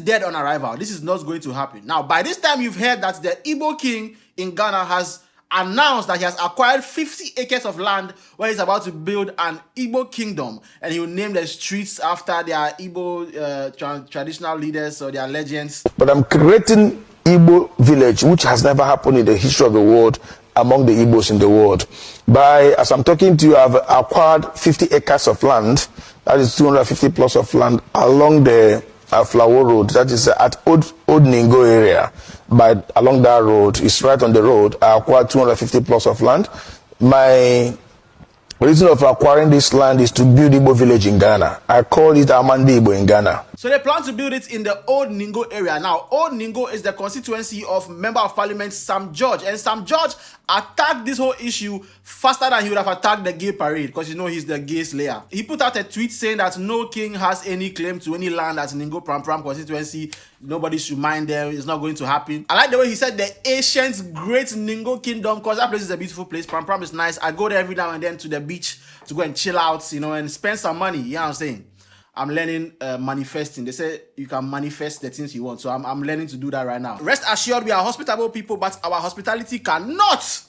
dead on arrival. This is not going to happen. Now, by this time, you've heard that the Igbo king in Ghana has announced that he has acquired 50 acres of land where he's about to build an Igbo kingdom, and he will name the streets after their Igbo traditional leaders or their legends. But I'm creating Igbo village, which has never happened in the history of the world among the Igbos in the world. As I'm talking to you, I've acquired 50 acres of land, that is 250 plus of land along the Flower Road, that is at Old Ningo area. Along that road, it's right on the road. I acquired 250 plus of land. My reason of acquiring this land is to build Igbo village in Ghana. I call it Amandi Igbo in Ghana. So they plan to build it in the Old Ningo area. Now, Old Ningo is the constituency of Member of Parliament Sam George. And Sam George attacked this whole issue faster than he would have attacked the gay parade, because you know he's the gay slayer. He put out a tweet saying that no king has any claim to any land at Ningo Pram constituency. Nobody should mind them. It's not going to happen. I like the way he said the ancient great Ningo kingdom, because that place is a beautiful place. Pram is nice. I go there every now and then to the beach to go and chill out, you know, and spend some money. You know what I'm saying? I'm learning manifesting. They say you can manifest the things you want. So I'm learning to do that right now. Rest assured, we are hospitable people, but our hospitality cannot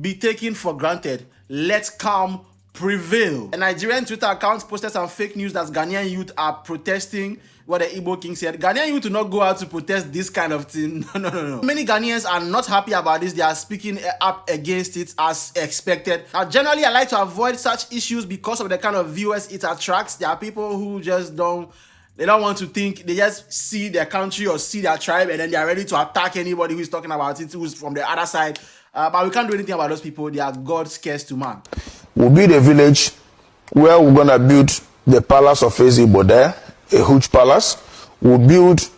be taken for granted. Let calm prevail. A Nigerian Twitter account posted some fake news that Ghanaian youth are protesting what the Igbo king said. Ghanaian youth do not go out to protest this kind of thing. No. Many Ghanaians are not happy about this. They are speaking up against it as expected. Now, generally, I like to avoid such issues because of the kind of viewers it attracts. There are people who just don't want to think. They just see their country or see their tribe, and then they are ready to attack anybody who is talking about it, who's from the other side. But we can't do anything about those people. They are God's curse to man. We'll build a village where we're going to build the palace of Igbo there, a huge palace. We'll build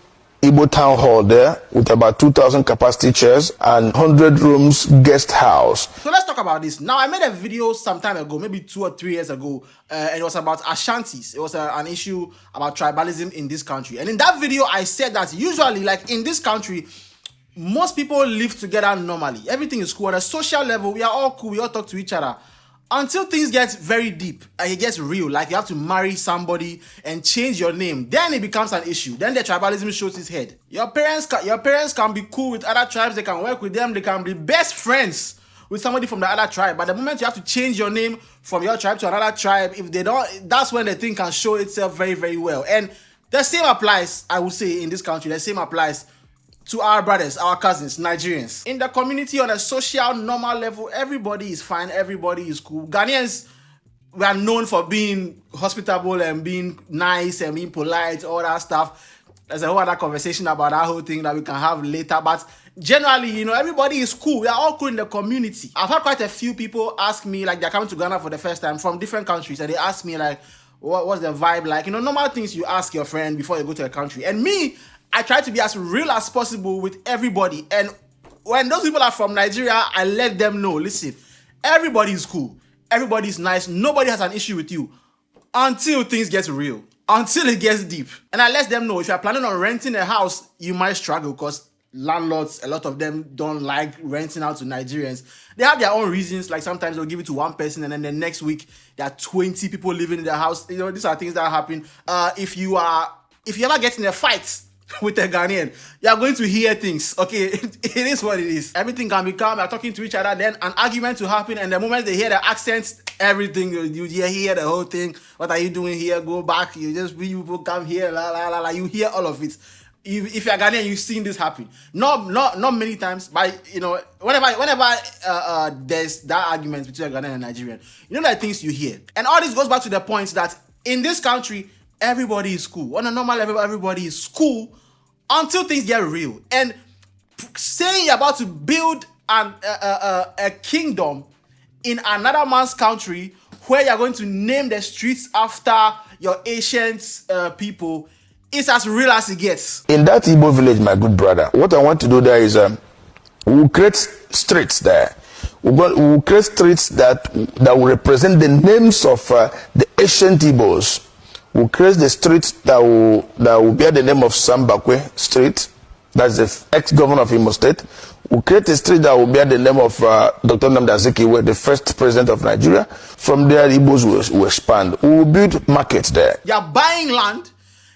Igbo town hall there with about 2,000 capacity chairs and 100 rooms guest house. So let's talk about this. Now, I made a video some time ago, maybe 2 or 3 years ago, and it was about Ashantis. It was an issue about tribalism in this country. And in that video, I said that usually, like in this country, most people live together normally. Everything is cool. On a social level, we are all cool. We all talk to each other. Until things get very deep and it gets real, like you have to marry somebody and change your name, then it becomes an issue. Then the tribalism shows its head. Your parents can be cool with other tribes. They can work with them. They can be best friends with somebody from the other tribe. But the moment you have to change your name from your tribe to another tribe, if they don't, that's when the thing can show itself very, very well. And the same applies, I would say, in this country. The same applies to our brothers, our cousins, Nigerians. In the community, on a social, normal level, everybody is fine, everybody is cool. Ghanaians, we are known for being hospitable and being nice and being polite, all that stuff. There's a whole other conversation about that whole thing that we can have later. But generally, you know, everybody is cool. We are all cool in the community. I've had quite a few people ask me, like, they're coming to Ghana for the first time from different countries, and they ask me, like, what's the vibe like? You know, normal things you ask your friend before you go to a country. And me, I try to be as real as possible with everybody. And when those people are from Nigeria, I let them know, listen, everybody is cool. Everybody is nice. Nobody has an issue with you until things get real, until it gets deep. And I let them know, if you're planning on renting a house, you might struggle because landlords, a lot of them don't like renting out to Nigerians. They have their own reasons. Like sometimes they'll give it to one person and then the next week there are 20 people living in their house. You know, these are things that happen. If you ever get in a fight with a Ghanaian, you are going to hear things. Okay, it is what it is. Everything can be calm. You're talking to each other, then an argument will happen, and the moment they hear the accents, everything, you hear the whole thing. What are you doing here? Go back. You people come here. La la la la. You hear all of it. If you're Ghanaian, you've seen this happen. Not many times, but you know, whenever there's that argument between a Ghanaian and Nigerian, you know the things you hear. And all this goes back to the point that in this country, everybody is cool. On a normal level, everybody is cool until things get real. And saying you're about to build a kingdom in another man's country where you're going to name the streets after your ancient people is as real as it gets. In that Igbo village, my good brother, what I want to do there is we'll create streets there. We'll create streets that will represent the names of the ancient Igbos. We'll create the street that will bear the name of Sambakwe Street. That's the ex-governor of Imo State. We'll create a street that will bear the name of Dr. Nnamdi Azikiwe, the first president of Nigeria. From there, Igbos will expand. We will build markets there. You're buying land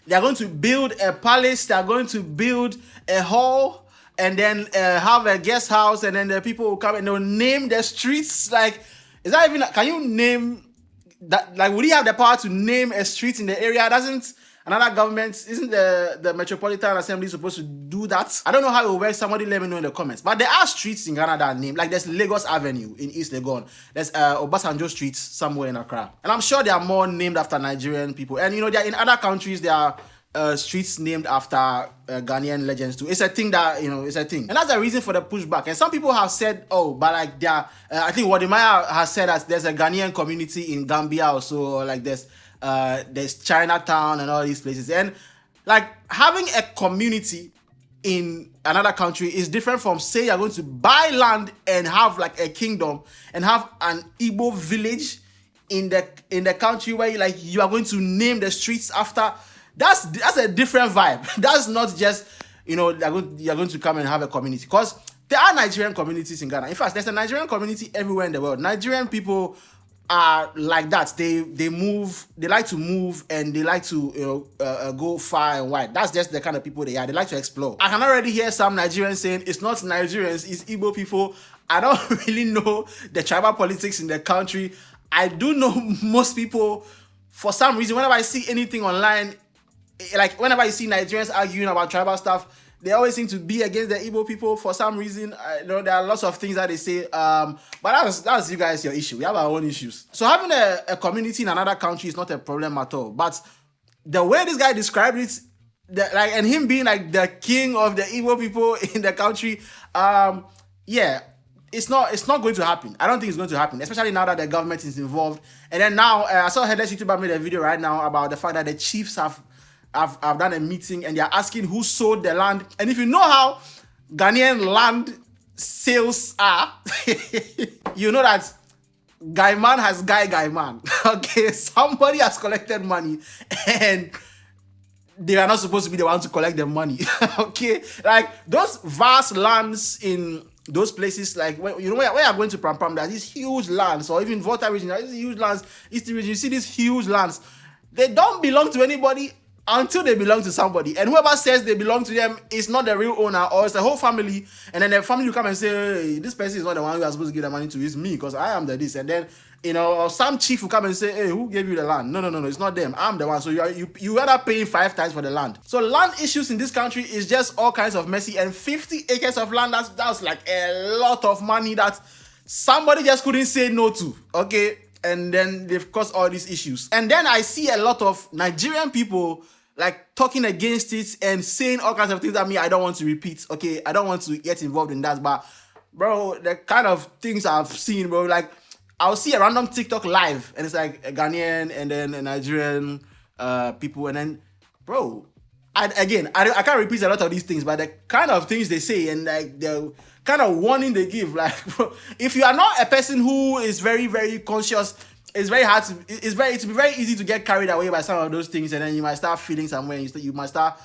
They are going to build a palace. They are going to build a hall, and then have a guest house, and then the people will come and they'll name the streets. Like, is that even? Can you name that? Like, would he have the power to name a street in the area? Doesn't another government, isn't the Metropolitan Assembly supposed to do that? I don't know how it works. Somebody let me know in the comments. But there are streets in Ghana that are named. Like, there's Lagos Avenue in East Legon. There's Obasanjo Street somewhere in Accra. And I'm sure there are more named after Nigerian people. And, you know, there in other countries, there are streets named after Ghanaian legends too. It's a thing that, you know, it's a thing. And that's the reason for the pushback. And some people have said, oh, but like, I think Wadimaya has said that there's a Ghanaian community in Gambia also, or like there's Chinatown and all these places. And like, having a community in another country is different from, say, you're going to buy land and have like a kingdom and have an Igbo village in the country where you are going to name the streets after. That's a different vibe. That's not just, you know, you're going to come and have a community, because there are Nigerian communities in Ghana. In fact, there's a Nigerian community everywhere in the world. Nigerian people are like that. They move. They like to move, and they like to, you know, go far and wide. That's just the kind of people they are. They like to explore. I can already hear some Nigerians saying it's not Nigerians, it's Igbo people. I don't really know the tribal politics in the country. I do know most people. For some reason, whenever I see anything online, like whenever you see Nigerians arguing about tribal stuff, they always seem to be against the Igbo people for some reason. I know there are lots of things that they say, but that's you guys, your issue. We have our own issues. So having a community in another country is not a problem at all. But the way this guy described it, and him being like the king of the Igbo people in the country, yeah, it's not going to happen. I don't think it's going to happen, especially now that the government is involved. And then now, I saw Headless YouTuber made a video right now about the fact that the chiefs have done a meeting and they're asking who sold the land. And if you know how Ghanaian land sales are, you know that Guy Man has Guy Man. Okay, somebody has collected money and they are not supposed to be the ones to collect the money. Okay, like those vast lands in those places, like where you're going to Pram Pram, there's these huge lands, or even Volta region, there's these huge lands, Eastern region, you see these huge lands. They don't belong to anybody until they belong to somebody, and whoever says they belong to them is not the real owner, or it's the whole family, and then the family will come and say, hey, this person is not the one who are supposed to give the money to, it's me, because I am the this. And then, you know, or some chief will come and say, hey, who gave you the land? No, it's not them, I'm the one. So you end up paying 5 times for the land. So land issues in this country is just all kinds of messy, and 50 acres of land, that's like a lot of money that somebody just couldn't say no to. Okay, and then they've caused all these issues. And then I see a lot of Nigerian people like talking against it and saying all kinds of things that I don't want to repeat. Okay, I don't want to get involved in that, but bro, the kind of things I've seen, bro, like I'll see a random TikTok live and it's like a Ghanaian and then a Nigerian people, and then bro, I can't repeat a lot of these things, but the kind of things they say and like the kind of warning they give, like bro, if you are not a person who is very, very conscious, it's very hard to, it's very easy to get carried away by some of those things, and then you might start feeling somewhere, you might start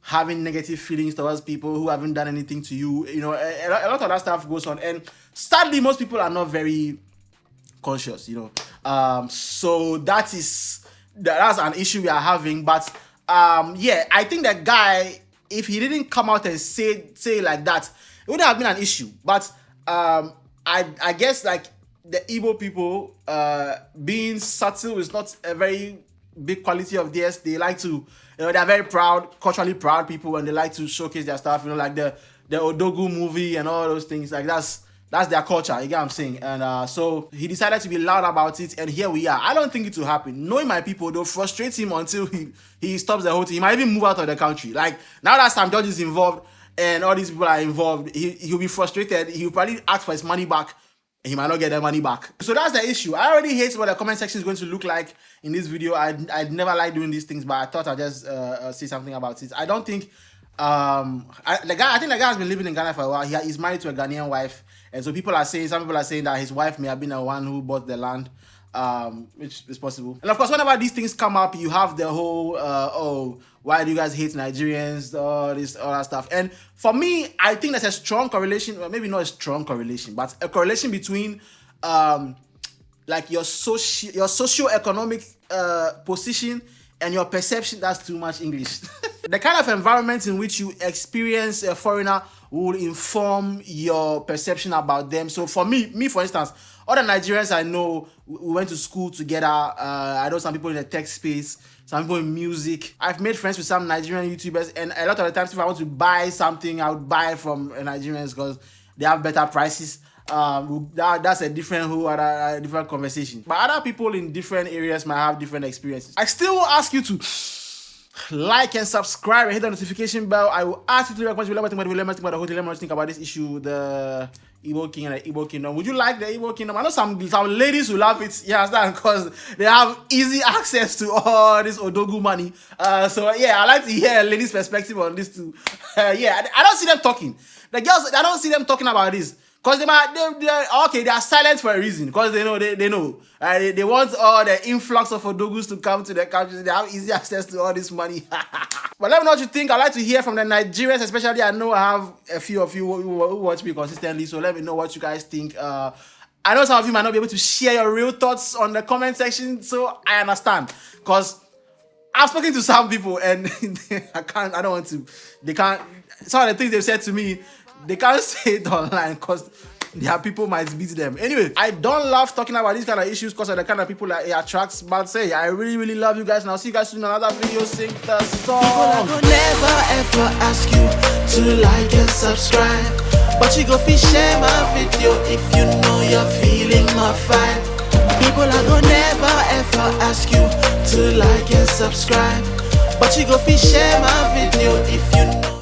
having negative feelings towards people who haven't done anything to you. You know, a lot of that stuff goes on, and sadly, most people are not very conscious, you know. So that's an issue we are having. But yeah, I think that guy, if he didn't come out and say like that, it wouldn't have been an issue. But I guess like the Igbo people being subtle is not a very big quality of theirs. They like to, you know, they're very proud, culturally proud people, and they like to showcase their stuff, you know, like the Odogu movie and all those things. Like that's their culture, you get what I'm saying? And so he decided to be loud about it, and here we are. I don't think it will happen. Knowing my people, they'll frustrate him until he stops the whole thing. He might even move out of the country. Like now that Sam George is involved and all these people are involved, he'll be frustrated. He'll probably ask for his money back. He might not get their money back. So that's the issue. I already hate what the comment section is going to look like in this video. I'd never like doing these things, but I thought I'd just say something about it. I don't think I think the guy has been living in Ghana for a while. He's married to a Ghanaian wife, and so some people are saying that his wife may have been the one who bought the land, which is possible. And of course, whenever these things come up, you have the whole oh, why do you guys hate Nigerians, all that stuff. And for me, I think there's a strong correlation, or maybe not a strong correlation, but a correlation between like your socio-economic position and your perception, that's too much English. The kind of environment in which you experience a foreigner will inform your perception about them. So for me for instance, all the Nigerians I know, we went to school together. I know some people in the tech space, some people in music. I've made friends with some Nigerian YouTubers, and a lot of the times if I want to buy something, I would buy from Nigerians because they have better prices. That's a different different conversation. But other people in different areas might have different experiences. I still will ask you to like and subscribe and hit the notification bell. I will ask you to recommend what you think about this issue, the Igbo King and the Igbo Kingdom. Would you like the Igbo Kingdom? I know some ladies who love it, yeah, because they have easy access to all this Odogu money. So yeah, I like to hear a lady's perspective on this too. Yeah, I don't see them talking. The girls, I don't see them talking about this. Because they are silent for a reason. Because they know. They want all the influx of Odogus to come to the country. They have easy access to all this money. But let me know what you think. I'd like to hear from the Nigerians, especially. I know I have a few of you who watch me consistently. So let me know what you guys think. I know some of you might not be able to share your real thoughts on the comment section. So I understand. Because I've spoken to some people and I don't want to. They can't. Some of the things they've said to me, they can't say it online because their people might beat them. Anyway, I don't love talking about these kind of issues because of the kind of people that it attracts. But say, I really love you guys, and I'll see you guys soon in another video. Sing the song. I will never ever ask you to like and subscribe, but you go fi share my video if you know you're feeling my vibe. People, I go never ever ask you to like and subscribe, but you go fi share my video if you know